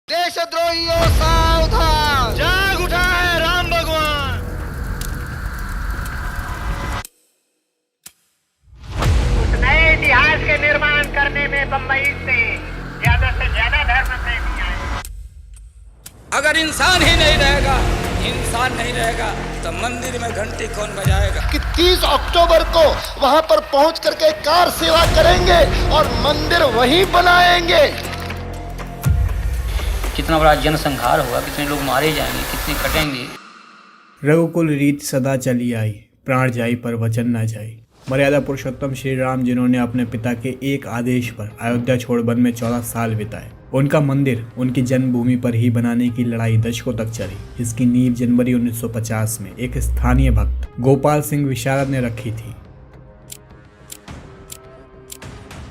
देशद्रोहियों सावधान, जाग उठा है राम भगवान। उस नए इतिहास के निर्माण करने में बम्बई से ज्यादा धर्म प्रेमी आए। अगर इंसान ही नहीं रहेगा, इंसान नहीं रहेगा तो मंदिर में घंटी कौन बजाएगा? कि 30 अक्टूबर को वहां पर पहुंच करके कार सेवा करेंगे और मंदिर वहीं बनाएंगे। कितना बड़ा जनसंहार होगा, कितने लोग मारे जाएंगे, कितने कटेंगे। रघुकुल रीत सदा चली आई, प्राण जाई पर वचन न जाई। मर्यादा पुरुषोत्तम श्री राम जिन्होंने अपने पिता के एक आदेश पर अयोध्या छोड़ वन में 14 साल बिताए, उनका मंदिर उनकी जन्मभूमि पर ही बनाने की लड़ाई दशकों तक चली। इसकी नींव जनवरी 1950 में एक स्थानीय भक्त गोपाल सिंह विशारद ने रखी थी।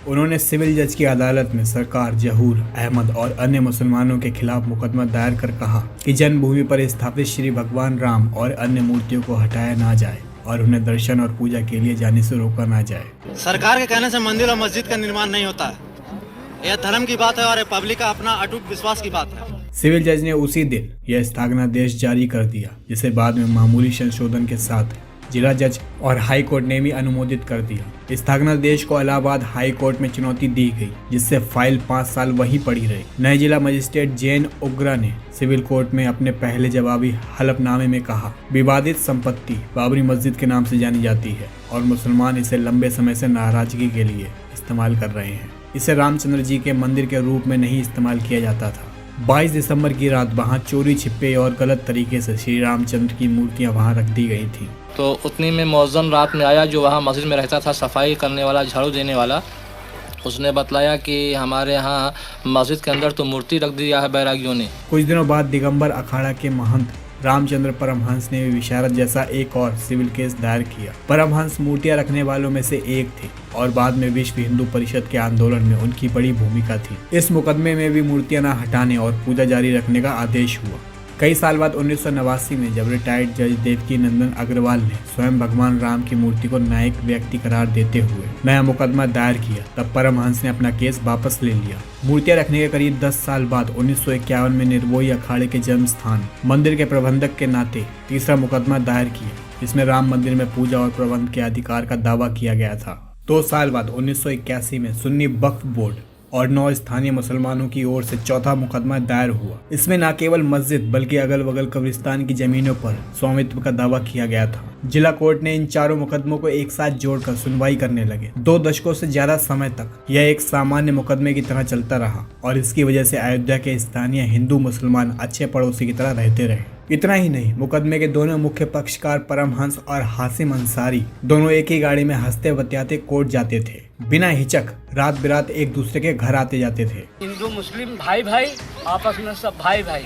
उन्होंने सिविल जज की अदालत में सरकार, जहूर अहमद और अन्य मुसलमानों के खिलाफ मुकदमा दायर कर कहा कि जन्मभूमि पर स्थापित श्री भगवान राम और अन्य मूर्तियों को हटाया ना जाए और उन्हें दर्शन और पूजा के लिए जाने से रोका ना जाए। सरकार के कहने से मंदिर और मस्जिद का निर्माण नहीं होता है। यह धर्म की बात है और पब्लिक का अपना अटूट विश्वास की बात है। सिविल जज ने उसी दिन यह स्थगनादेश जारी कर दिया, जिसे बाद में मामूली संशोधन के साथ जिला जज और हाई कोर्ट ने भी अनुमोदित कर दिया। स्थगनादेश को इलाहाबाद हाई कोर्ट में चुनौती दी गई, जिससे फाइल 5 साल वहीं पड़ी रही। नए जिला मजिस्ट्रेट जैन उग्रा ने सिविल कोर्ट में अपने पहले जवाबी हलफनामे में कहा, विवादित संपत्ति बाबरी मस्जिद के नाम से जानी जाती है और मुसलमान इसे लंबे समय से नाराजगी के लिए इस्तेमाल कर रहे हैं। इसे रामचंद्र जी के मंदिर के रूप में नहीं इस्तेमाल किया जाता था। 22 दिसंबर की रात वहां चोरी छिपे और गलत तरीके से श्री रामचंद्र की मूर्तियां वहां रख दी गई थी। तो उतनी में मौज़न रात में आया, जो वहाँ मस्जिद में रहता था, सफाई करने वाला, झाड़ू देने वाला। उसने बतलाया कि हमारे यहाँ मस्जिद के अंदर तो मूर्ति रख दिया है बैरागियों ने। कुछ दिनों बाद दिगंबर अखाड़ा के महंत रामचंद्र परमहंस ने विशारद जैसा एक और सिविल केस दायर किया। परमहंस मूर्तियां रखने वालों में से एक थे और बाद में विश्व हिंदू परिषद के आंदोलन में उनकी बड़ी भूमिका थी। इस मुकदमे में भी मूर्तियां न हटाने और पूजा जारी रखने का आदेश हुआ। कई साल बाद 1989 में जब रिटायर्ड जज देवकी नंदन अग्रवाल ने स्वयं भगवान राम की मूर्ति को न्यायिक व्यक्ति करार देते हुए नया मुकदमा दायर किया, तब परमहंस ने अपना केस वापस ले लिया। मूर्तियां रखने के करीब 10 साल बाद 1951 में निर्मोही अखाड़े के जन्म स्थान मंदिर के प्रबंधक के नाते तीसरा मुकदमा दायर किया, जिसमें राम मंदिर में पूजा और प्रबंध के अधिकार का दावा किया गया था। 2 साल बाद 1981 में सुन्नी वक्फ बोर्ड और 9 स्थानीय मुसलमानों की ओर से चौथा मुकदमा दायर हुआ। इसमें न केवल मस्जिद बल्कि अगल बगल कब्रिस्तान की जमीनों पर स्वामित्व का दावा किया गया था। जिला कोर्ट ने इन चारों मुकदमों को एक साथ जोड़कर सुनवाई करने लगे। 2 दशकों से ज्यादा समय तक यह एक सामान्य मुकदमे की तरह चलता रहा और इसकी वजह से अयोध्या के स्थानीय हिंदू मुसलमान अच्छे पड़ोसी की तरह रहते रहे। इतना ही नहीं, मुकदमे के दोनों मुख्य पक्षकार परमहंस और हासिम अंसारी दोनों एक ही गाड़ी में हंसते बतियाते कोर्ट जाते थे। बिना हिचक रात बिरात एक दूसरे के घर आते जाते थे। हिंदू मुस्लिम भाई भाई आपस में सब भाई भाई।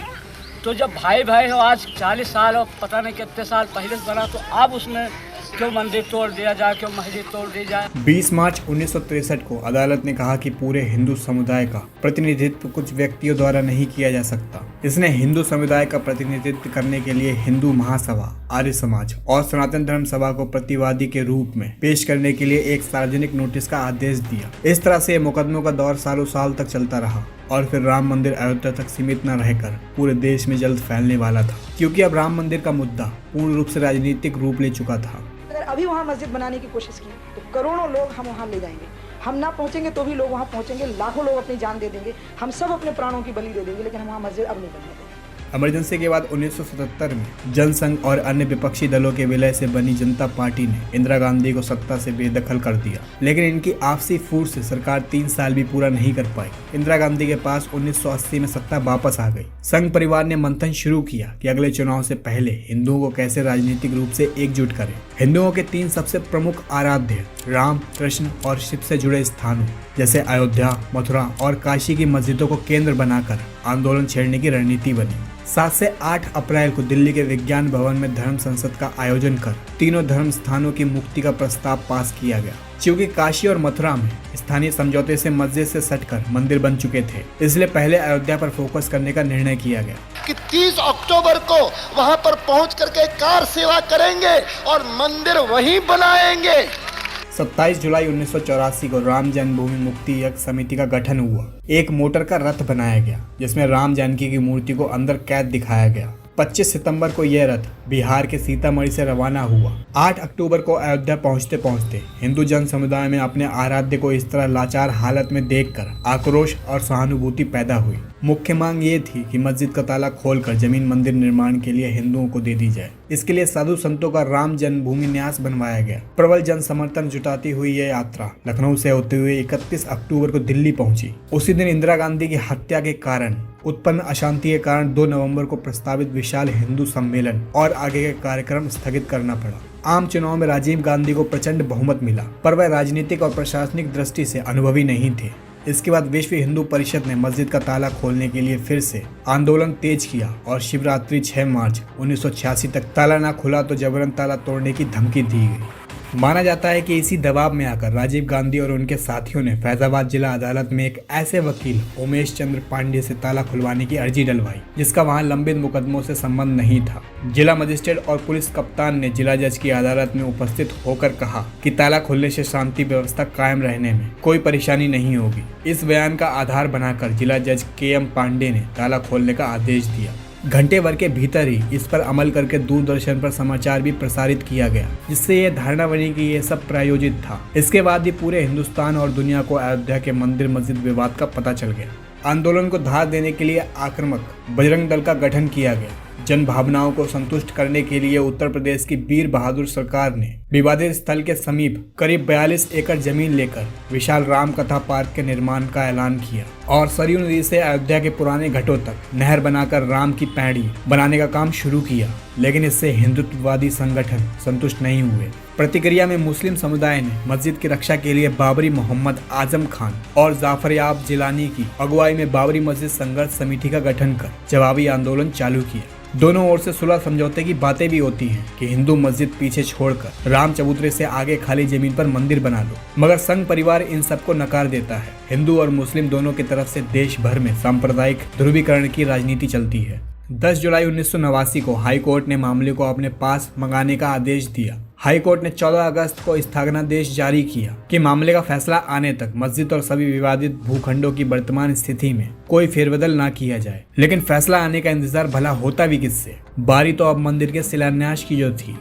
तो जब भाई भाई हो, आज 40 साल और पता नहीं कितने साल पहले से बना, तो अब उसमें क्यों मंदिर तोड़ दिया जाए, क्यों मस्जिद तोड़ दी जाए। 20 मार्च 1963 को अदालत ने कहा कि पूरे हिंदू समुदाय का प्रतिनिधित्व कुछ व्यक्तियों द्वारा नहीं किया जा सकता। इसने हिंदू समुदाय का प्रतिनिधित्व करने के लिए हिंदू महासभा, आर्य समाज और सनातन धर्म सभा को प्रतिवादी के रूप में पेश करने के लिए एक सार्वजनिक नोटिस का आदेश दिया। इस तरह से मुकदमों का दौर सालों साल तक चलता रहा और फिर राम मंदिर अयोध्या तक सीमित न रहकर पूरे देश में जल्द फैलने वाला था, क्योंकि अब राम मंदिर का मुद्दा पूर्ण रूप से राजनीतिक रूप ले चुका था। अगर अभी वहाँ मस्जिद बनाने की कोशिश की तो करोड़ों लोग हम वहाँ ले जाएंगे। हम ना पहुँचेंगे तो भी लोग वहाँ पहुँचेंगे, लाखों लोग अपनी जान दे देंगे, हम सब अपने प्राणों की बलि दे देंगे, लेकिन हम वहाँ मस्जिद अब नहीं बनने देंगे। इमरजेंसी के बाद 1977 में जनसंघ और अन्य विपक्षी दलों के विलय से बनी जनता पार्टी ने इंदिरा गांधी को सत्ता से बेदखल कर दिया, लेकिन इनकी आपसी फूट से सरकार 3 साल भी पूरा नहीं कर पाई। इंदिरा गांधी के पास 1980 में सत्ता वापस आ गई। संघ परिवार ने मंथन शुरू किया कि अगले चुनाव से पहले हिंदुओं को कैसे राजनीतिक रूप से एकजुट करें। हिंदुओं के 3 सबसे प्रमुख आराध्य राम, कृष्ण और शिव से जुड़े स्थानों जैसे अयोध्या, मथुरा और काशी की मस्जिदों को केंद्र बनाकर आंदोलन छेड़ने की रणनीति बनी। 7 से 8 अप्रैल को दिल्ली के विज्ञान भवन में धर्म संसद का आयोजन कर तीनों धर्म स्थानों की मुक्ति का प्रस्ताव पास किया गया। क्योंकि काशी और मथुरा में स्थानीय समझौते से मस्जिद से सटकर मंदिर बन चुके थे, इसलिए पहले अयोध्या पर फोकस करने का निर्णय किया गया कि 30 अक्टूबर को वहां पर पहुंच करके कार सेवा करेंगे और मंदिर वहीं बनाएंगे। 27 जुलाई 1984 को राम जन्मभूमि मुक्ति यज्ञ समिति का गठन हुआ। एक मोटर का रथ बनाया गया जिसमें राम जानकी की मूर्ति को अंदर कैद दिखाया गया। 25 सितंबर को यह रथ बिहार के सीतामढ़ी से रवाना हुआ। 8 अक्टूबर को अयोध्या पहुंचते पहुंचते हिंदू जन समुदाय में अपने आराध्य को इस तरह लाचार हालत में देखकर आक्रोश और सहानुभूति पैदा हुई। मुख्य मांग ये थी कि मस्जिद का ताला खोलकर जमीन मंदिर निर्माण के लिए हिंदुओं को दे दी जाए। इसके लिए साधु संतों का राम जन्मभूमि न्यास बनवाया गया। प्रबल जन समर्थन जुटाती हुई यह यात्रा लखनऊ से होते हुए 31 अक्टूबर को दिल्ली पहुंची। उसी दिन इंदिरा गांधी की हत्या के कारण उत्पन्न अशांति के कारण 2 नवंबर को प्रस्तावित विशाल हिंदू सम्मेलन और आगे के कार्यक्रम स्थगित करना पड़ा। आम चुनाव में राजीव गांधी को प्रचंड बहुमत मिला, पर वह राजनीतिक और प्रशासनिक दृष्टि से अनुभवी नहीं थे। इसके बाद विश्व हिंदू परिषद ने मस्जिद का ताला खोलने के लिए फिर से आंदोलन तेज किया और शिवरात्रि 6 मार्च 1986 तक ताला ना खुला तो जबरन ताला तोड़ने की धमकी दी गई। माना जाता है कि इसी दबाव में आकर राजीव गांधी और उनके साथियों ने फैजाबाद जिला अदालत में एक ऐसे वकील उमेश चंद्र पांडे से ताला खुलवाने की अर्जी डलवाई जिसका वहां लंबित मुकदमों से संबंध नहीं था। जिला मजिस्ट्रेट और पुलिस कप्तान ने जिला जज की अदालत में उपस्थित होकर कहा कि ताला खुलने से शांति व्यवस्था कायम रहने में कोई परेशानी नहीं होगी। इस बयान का आधार बनाकर जिला जज KM पांडे ने ताला खोलने का आदेश दिया। घंटे भर के भीतर ही इस पर अमल करके दूरदर्शन पर समाचार भी प्रसारित किया गया, जिससे यह धारणा बनी कि यह सब प्रायोजित था। इसके बाद ही पूरे हिंदुस्तान और दुनिया को अयोध्या के मंदिर मस्जिद विवाद का पता चल गया। आंदोलन को धार देने के लिए आक्रामक बजरंग दल का गठन किया गया। जन भावनाओं को संतुष्ट करने के लिए उत्तर प्रदेश की वीर बहादुर सरकार ने विवादित स्थल के समीप करीब 42 एकड़ जमीन लेकर विशाल राम कथा पार्क के निर्माण का ऐलान किया और सरयू नदी से अयोध्या के पुराने घाटों तक नहर बनाकर राम की पैड़ी बनाने का काम शुरू किया। लेकिन इससे हिंदुत्ववादी संगठन संतुष्ट नहीं हुए। प्रतिक्रिया में मुस्लिम समुदाय ने मस्जिद की रक्षा के लिए बाबरी मोहम्मद आजम खान और जाफर याब जिलानी की अगुवाई में बाबरी मस्जिद संघर्ष समिति का गठन कर जवाबी आंदोलन चालू किया। दोनों ओर से सुलह समझौते की बातें भी होती हैं कि हिंदू मस्जिद पीछे छोड़कर राम चबूतरे से आगे खाली जमीन पर मंदिर बना लो, मगर संघ परिवार इन सबको नकार देता है। हिंदू और मुस्लिम दोनों की तरफ से देश भर में सांप्रदायिक ध्रुवीकरण की राजनीति चलती है। 10 जुलाई 1989 को हाई कोर्ट ने मामले को अपने पास मंगाने का आदेश दिया। हाई कोर्ट ने 14 अगस्त को स्थगनादेश जारी किया कि मामले का फैसला आने तक मस्जिद और सभी विवादित भूखंडों की वर्तमान स्थिति में कोई फेरबदल ना किया जाए। लेकिन फैसला आने का इंतजार भला होता भी किससे। बारी तो अब मंदिर के शिलान्यास की जो थी